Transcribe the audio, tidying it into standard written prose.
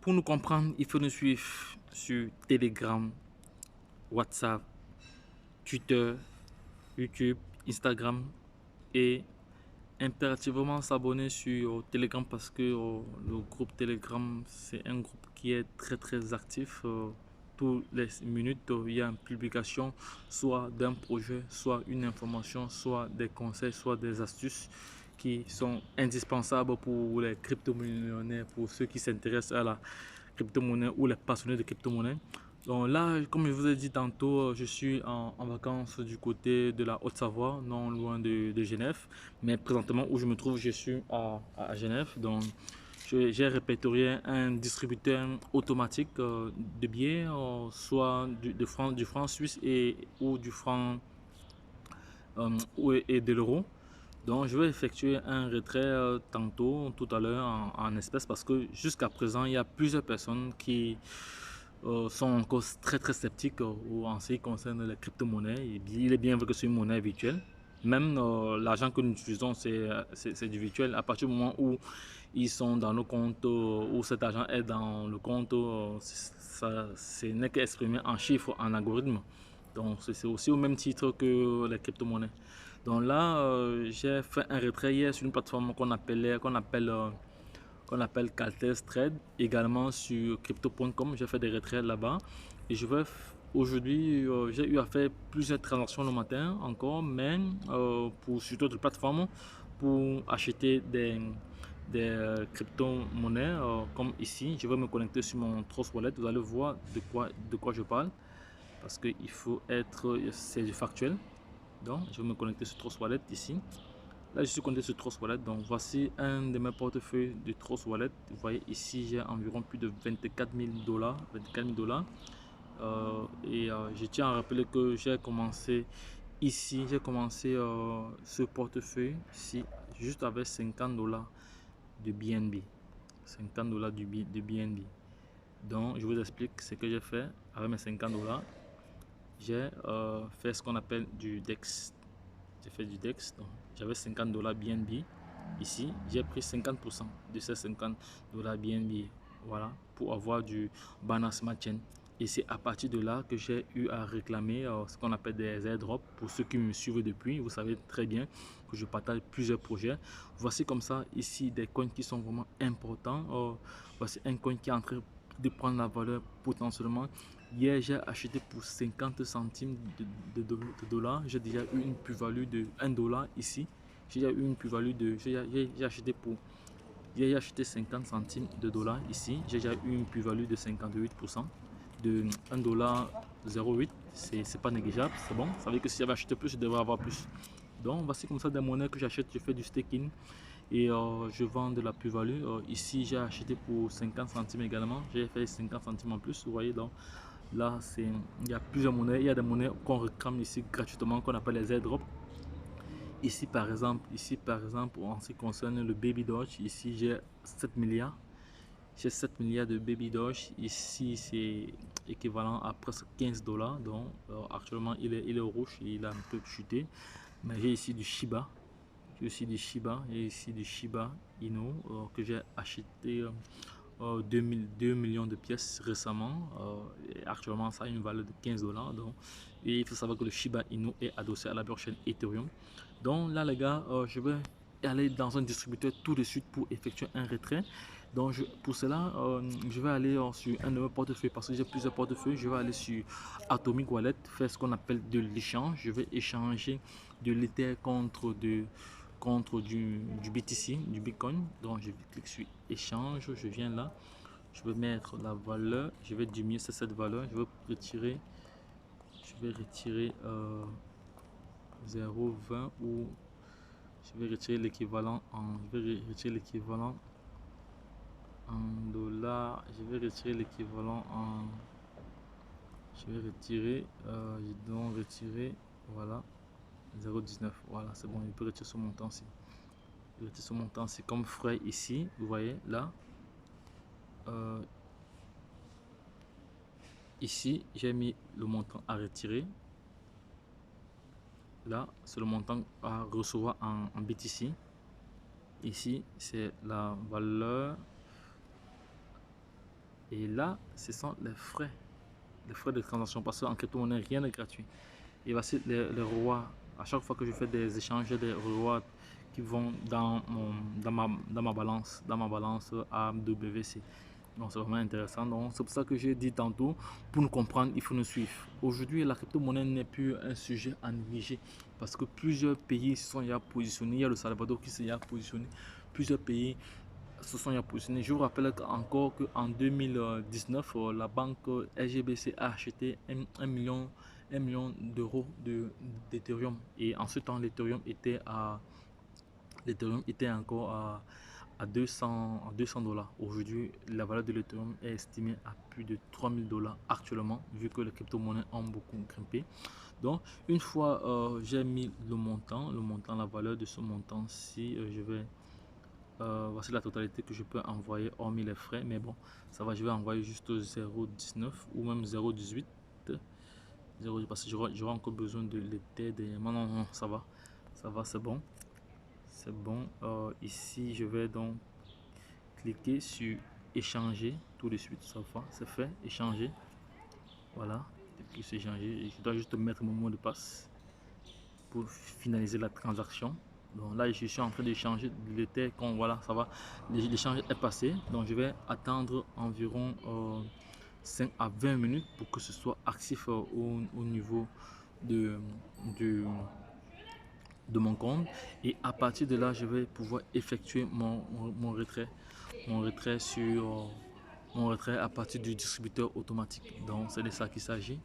Pour nous comprendre, il faut nous suivre sur Telegram, WhatsApp, Twitter, YouTube, Instagram et impérativement s'abonner sur Telegram parce que le groupe Telegram, c'est un groupe qui est très actif. Toutes les minutes, il y a une publication, soit d'un projet, soit une information, soit des conseils, soit des astuces qui sont indispensables pour les crypto-millionnaires, pour ceux qui s'intéressent à la crypto-monnaie ou les passionnés de crypto-monnaie. Donc là, comme je vous ai dit tantôt, je suis en vacances du côté de la Haute-Savoie, non loin de Genève. Mais présentement où je me trouve, je suis à Genève. Donc j'ai répertorié un distributeur automatique de billets, soit du franc suisse ou du franc et de l'euro. Donc je vais effectuer un retrait tantôt, tout à l'heure en espèces parce que jusqu'à présent, il y a plusieurs personnes qui sont encore très sceptiques en ce qui concerne les crypto-monnaies. Il est bien vrai que c'est une monnaie virtuelle. Même l'argent que nous utilisons, c'est du virtuel. À partir du moment où ils sont dans le compte, où cet argent est dans le compte, ce n'est qu'exprimé en chiffres, en algorithme. Donc c'est aussi au même titre que les crypto-monnaies. Donc là, j'ai fait un retrait hier sur une plateforme qu'on appelle Caltès Trade, également sur crypto.com. J'ai fait des retraits là-bas. Et je vais aujourd'hui, j'ai eu à faire plusieurs transactions le matin encore, mais sur d'autres plateformes pour acheter des crypto-monnaies comme ici. Je vais me connecter sur mon Trust Wallet. Vous allez voir de quoi je parle parce qu'il faut être, c'est du factuel. Donc, je vais me connecter sur Trust Wallet ici. Là, je suis connecté sur Trust Wallet. Donc, voici un de mes portefeuilles de Trust Wallet. Vous voyez ici, j'ai environ plus de 24 000 dollars. 24 000 dollars. Je tiens à rappeler que j'ai commencé ici, j'ai commencé ce portefeuille ici juste avec 50 dollars de BNB. 50 dollars de BNB. Donc, je vous explique ce que j'ai fait avec mes 50 dollars. J'ai fait ce qu'on appelle du DEX. J'ai fait du DEX, donc j'avais 50 dollars BNB. Ici, j'ai pris 50% de ces 50 dollars BNB, voilà, pour avoir du Binance Smart Chain. Et c'est à partir de là que j'ai eu à réclamer ce qu'on appelle des airdrops. Pour ceux qui me suivent depuis, vous savez très bien que je partage plusieurs projets. Voici comme ça ici des coins qui sont vraiment importants. Voici un coin qui est en train de prendre la valeur potentiellement. Hier, j'ai acheté pour 50 centimes de dollars. J'ai déjà eu une plus-value de 1 dollar ici. J'ai déjà eu une plus-value de... J'ai acheté 50 centimes de dollars ici. J'ai déjà eu une plus-value de 58%. De 1 dollar 0,8. C'est pas négligeable. C'est bon. Ça veut dire que si j'avais acheté plus, je devrais avoir plus. Donc, voici comme ça des monnaies que j'achète. Je fais du staking et je vends de la plus-value. Ici, j'ai acheté pour 50 centimes également. J'ai fait 50 centimes en plus. Vous voyez, donc là, il y a plusieurs monnaies. Il y a des monnaies qu'on réclame ici gratuitement, qu'on appelle les airdrops. Ici, par exemple, en ce qui concerne le Baby Doge, ici, j'ai 7 milliards. J'ai 7 milliards de Baby Doge. Ici, c'est équivalent à presque 15 dollars. Donc, actuellement, il est rouge. Il a un peu chuté. Mais j'ai ici du Shiba. J'ai aussi du Shiba. Et ici du Shiba Inu que j'ai acheté 2 millions de pièces récemment. Et actuellement, ça a une valeur de 15 dollars. Et il faut savoir que le Shiba Inu est adossé à la blockchain Ethereum. Donc là, les gars, je vais aller dans un distributeur tout de suite pour effectuer un retrait. Donc pour cela, je vais aller sur un de mes portefeuilles parce que j'ai plusieurs portefeuilles. Je vais aller sur Atomic Wallet, faire ce qu'on appelle de l'échange. Je vais échanger de l'Ether contre du BTC, du Bitcoin. Donc je clique sur échange, je viens là, je vais mettre la valeur, je vais diminuer cette valeur, je vais retirer 0,20 ou je vais retirer l'équivalent en dollars, je vais retirer l'équivalent en je vais retirer je dois retirer voilà 0,19. Voilà, c'est bon, il peut retirer ce montant-ci. Retirer ce montant-ci comme frais ici, vous voyez là. Ici, j'ai mis le montant à retirer. Là, c'est le montant à recevoir en BTC. Ici, c'est la valeur Et là, ce sont les frais de transaction, parce qu'en crypto-monnaie, rien n'est gratuit. Et voici les rewards. À chaque fois que je fais des échanges, j'ai des rewards qui vont dans ma balance AWC. Donc c'est vraiment intéressant. Donc c'est pour ça que j'ai dit tantôt, pour nous comprendre, il faut nous suivre. Aujourd'hui, la crypto-monnaie n'est plus un sujet à négliger parce que plusieurs pays se sont déjà positionnés. Il y a le Salvador qui s'est déjà positionné. Plusieurs pays se sont déjà positionnés. Je vous rappelle encore qu'en 2019, la banque SGBC a acheté 1 million d'euros d'Ethereum. Et en ce temps, l'Ethereum était encore à 200 $. Aujourd'hui, la valeur de l'Ethereum est estimée à plus de 3000 $ actuellement, vu que les crypto-monnaies ont beaucoup grimpé. Donc, une fois j'ai mis le montant, la valeur de ce montant-ci, voici la totalité que je peux envoyer hormis les frais, mais bon, ça va, je vais envoyer juste 0,19 ou même 0,18. Parce que j'aurai encore besoin de l'été dernièrement. Non, ça va, c'est bon. C'est bon. Ici, je vais donc cliquer sur échanger tout de suite. Ça va, c'est fait. Échanger. Voilà. Depuis que c'est échangé, je dois juste mettre mon mot de passe pour finaliser la transaction. Donc là, je suis en train d'échanger l'Ether. Voilà, ça va. L'échange est passé. Donc je vais attendre environ 5 à 20 minutes pour que ce soit actif au niveau de mon compte, et à partir de là je vais pouvoir effectuer mon retrait sur mon retrait à partir du distributeur automatique. Donc c'est de ça qu'il s'agit.